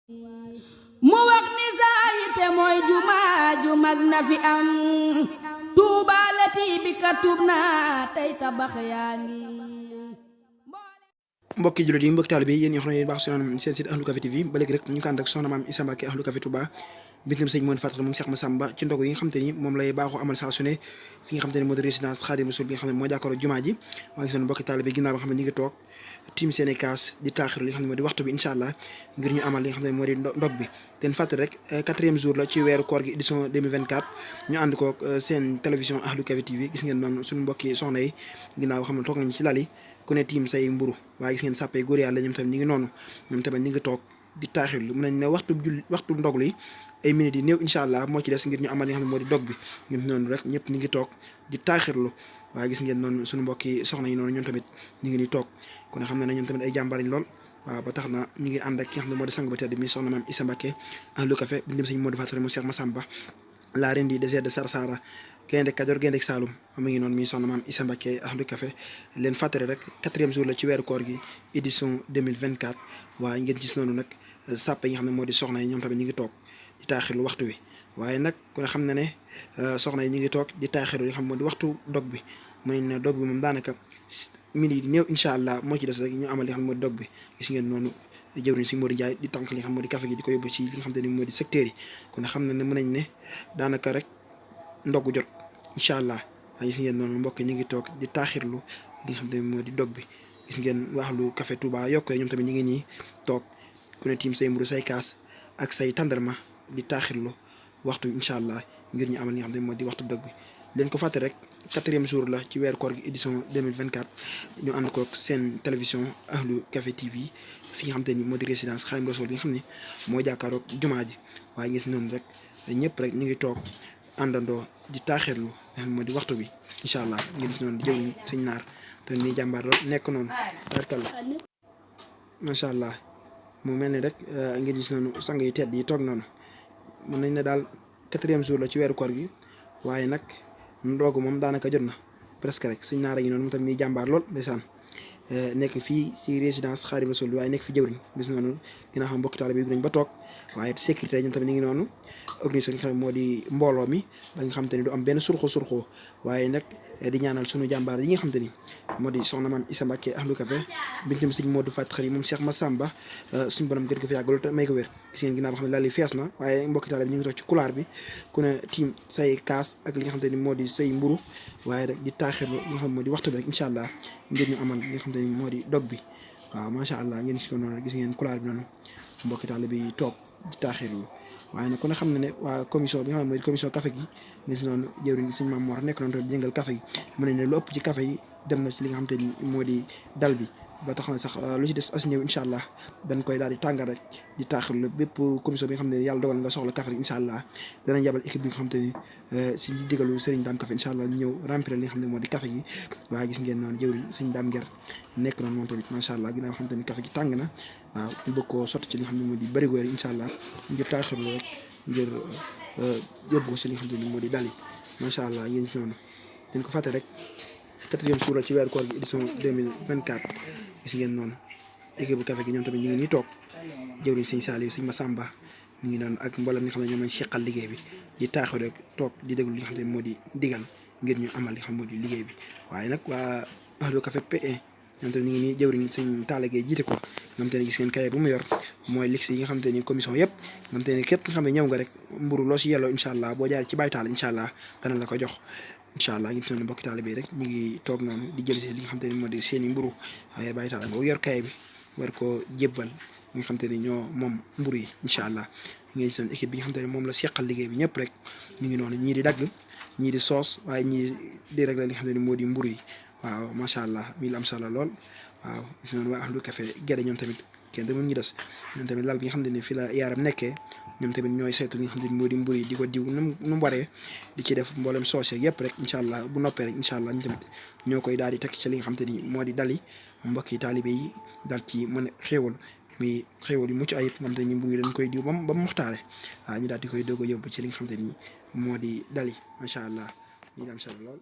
mu wax ni saayite mooy jumaa ju mag na fi am tuubaalati bi ka tuub naa tey tabax yaa ngi. mbokki jullit yi mbokki taalibe yi yéen ñoo xam ne baax seen site Ahlu Café TV ba léegi rek ñu ko ànd ak soxna maam Issa Mbacké Ahlu Café Touba bintam sëñ Moon Fatal moom Cheikh Massamba ci ndogu yi nga xam te ni moom lay baaxoo amal saa su ne fi nga xam te ni moo di résidence Khadim Rassoul bi nga xam ne moo jàkkaaroo jumaa ji waa ngi seen mbokki taalibe ginnaaw ba xam ne ñu ngi toog tiim seeni kaas di taaxir li nga xam ne moo di waxtu bi incha allah ngir ñu amal li nga xam ne moo di ndog bi ten fàttali rek 4e jour la ci weeru koor gi édition 2024 ñu ànd ko seen télévision Ahlu Café TV gis ngeen noonu suñu mbokki soxna yi ginnaaw ba xam ne toog nañu ci lal yi ku ne tiim say mburu waaye gis ngeen sàppee góor yàlla ñoom tamit ñi ngi noonu ñoom tamit ñi ngi toog di taaxirlu mën nañ ne waxtu ndog li ay minutes yi néew incha allah moo ci des ngir ñu amal li nga xam ne moo di dog bi ñun noonu rek ñëpp ñi ngi toog di taaxirlu waaye gis ngeen noonu suñu mbokki soxna yi noonu ñoom tamit ñi ngi ni toog kon xam ne ñoom tamit ay jàmbaar lañ lool waaw ba tax na ñu ngi ànd ak ki nga xam ne moo di sang ba tedd mi soxna maam Issa Mbacké Ahlu Café bi dem sëñ Modou Fatal mu Cheikh Massamba la reine du désert de Sarsara gaynde Kajoor gaynde Saalum mu ngi noonu mi soxna maam Issa Mbacké Ahlu Café leen fàttali rek 4e jour la ci weeru koor gi édition 2024 waaye ngeen gis noonu nag sàpp yi nga xam ne moo di soxna yi ñoom tamit ñu ngi toog di taaxirlu waxtu wi waaye nag ku ne xam ne ne soxna yi ñu ngi toog di taaxirlu li nga xam moo di waxtu dog bi mu ne dog bi moom daanaka minutes yi néew incha allah moo ci des rek ñu amal li nga xam ne moo di dog bi gis ngeen noonu jëwriñ si Modou Ndiaye di tànk li nga xam moo di café gi di ko yóbbu ci li nga xam te ni moo di secteur yi kon xam na ne mën nañ ne daanaka rek ndogu jot incha allah waaye gis ngeen noonu mbokk ñu ngi toog di taaxirlu li nga xam te ni moo di dog bi gis ngeen Ahlu Café Touba yokk ñoom tamit ñu ngi nii toog ku ne tiim say mburu say kaas ak say tàndarma di taaxirlu waxtu incha allah ngir ñu amal li nga xam ne moo di waxtu dog bi leen ko fàtte rek 4e jour la ci weeru koor gi édition 2024 ñu ànd ko seen télévision Ahlu Café TV fi nga xam te ni moo di résidence Khadim Rassoul bi nga xam ne moo jàkkaaroog jumaa ji waaye gis noonu rek ñëpp rek ñu ngi toog àndandoo di taaxirlu nga xam ne moo di waxtu bi incha allah nga gis noonu di jëw sëñ naar te ni jàmbaar nekk noonu barkalla macha allah mu mel ni rek ngeen gis noonu sang yi tedd yi toog noonu mën nañ ne daal 4e jour la ci weeru koor gi waaye nag ndoogu moom daanaka jot na presque rek sëñ naara yi noonu moom tamit ni jàmbaar lool ndeysaan nekk fii ci résidence Khadim Rassoul waaye nekk fi jëwriñ gis noonu dina xam mbokki taalibe bi nañ ba toog waaye sécurité ñoom tamit ñu ngi noonu organisé li nga xam ne moo di mbooloo mi ba nga xam te ni du am benn surxoo waaye nag di ñaanal sunu jàmbaar yi nga xam te ni moo di soxna maam Issa Mbacké Ahlu Café bintam sëñ Modou Fatal moom Cheikh Massamba suñu borom gën ko fi yàggal te may ko wér gis ngeen ginnaaw ba xam ne laal yi fees na waaye mbokki taalibe bi ñu ngi toog ci couloir bi ku ne tiim say kaas ak li nga xam te ni moo di say mburu waaye rek di taaxirlu li nga xam ne moo di waxtu bi rek incha allah ngir ñu amal li nga xam te ni moo di dog bi waaw macha allah ngeen gis ko noonu gis ngeen couloir bi noonu mbokki taalibe bi toog di taaxirlu waaye nag ku ne xam ne ne waa commission bi nga xam ne mooy commission café gi gis noonu jëwriñ sëñ Maam Mor nekk noonu te jëngal café gi mën nañ ne lu ëpp ci café yi dem na ci li nga xam te ni moo di dal bi ba tax na sax lu ci des as ñëw incha allah dañ koy daal di tàngal rek di taaxirlu bépp commission bi nga xam ne yàlla dogal nga soxla café rek incha allah danañ yabal équipe bi nga xam te ni si digalu Serigne Dame Café incha allah ñu ñëw remplir li nga xam ne moo di café gi waaye gis ngeen noonu jëwriñ sëñ Dame Nger nekk noonu moom tamit macha allah ginnaaw xam te ni café gi tàng na waaw ñu bëgg koo sotti ci li nga xam ne moo di barigo rek incha allah ngir taaxirlu rek ngir yóbbu ko si li nga xam te ni moo di dal yi macha allah ngeen gis noonu dañ ko fàtte rek 4e jour la ci weeru koor gi édition 2024 gis ngeen noonu équipe bu café gi ñoom tamit ñu ngi nii toog jëwriñ sëñ Saliou sëñ Massamba ñu ngi noonu ak mboolem ñi nga xam ne ñoom lañ seqal liggéey bi di taaxu rek toog di déglu li nga xam ne moo di digal ngir ñu amal li nga xam moo di liggéey bi waaye nag waa Ahlu Café PE ñoom tamit ñu ngi nii jëwriñ sëñ Talla Gueye jiite ko ñoom tamit gis ngeen kaye bu mu yor mooy lix yi nga xam te ni commission yëpp ñoom tamit képp nga xam ne ñëw nga rek mburu loo si yelloo incha allah boo jaar ci Baye Tall incha allah dana la ko jox incha allah ñu noonu mbokki taalibe rek ñu ngi toog noonu di jël si li nga xam te ni moo di seen i mburu waaye Baye Tall boo yor kaye bi war ko jébbal ñi nga xam te ni ñoo moom mburu yi incha allah ngeen seen équipe bi nga xam te ne moom la seqal liggéey bi ñëpp rek ñu ngi noonu ñii di dagg ñii di soos waaye ñii di régler li nga xam te ni moo di mburu yi waaw macha allah mi la am solo lool waaw gis noonu waa Ahlu Café Guédé ñoom tamit kenn demul ñu des ñoom tamit lal bi nga xam te ne fii la yaaram nekkee ñoom tamit ñooy saytu li nga xam te ni moo di mburu yi di ko diw nu mu waree di ci def mboolem soos yëpp rek incha allah bu noppee rek incha allah ñu tamit ñoo koy daal di teg ci li nga xam te ni moo di dali mbokki taalibe yi daal ci mën a xéewal mi xéewal yu mucc ayib nga xam te ni mburu yi dañ koy diw ba mu muxtaare waaw ñu daal di koy doog a yóbbu ci li nga xam te ni moo di dali macha allah ñu am solo lool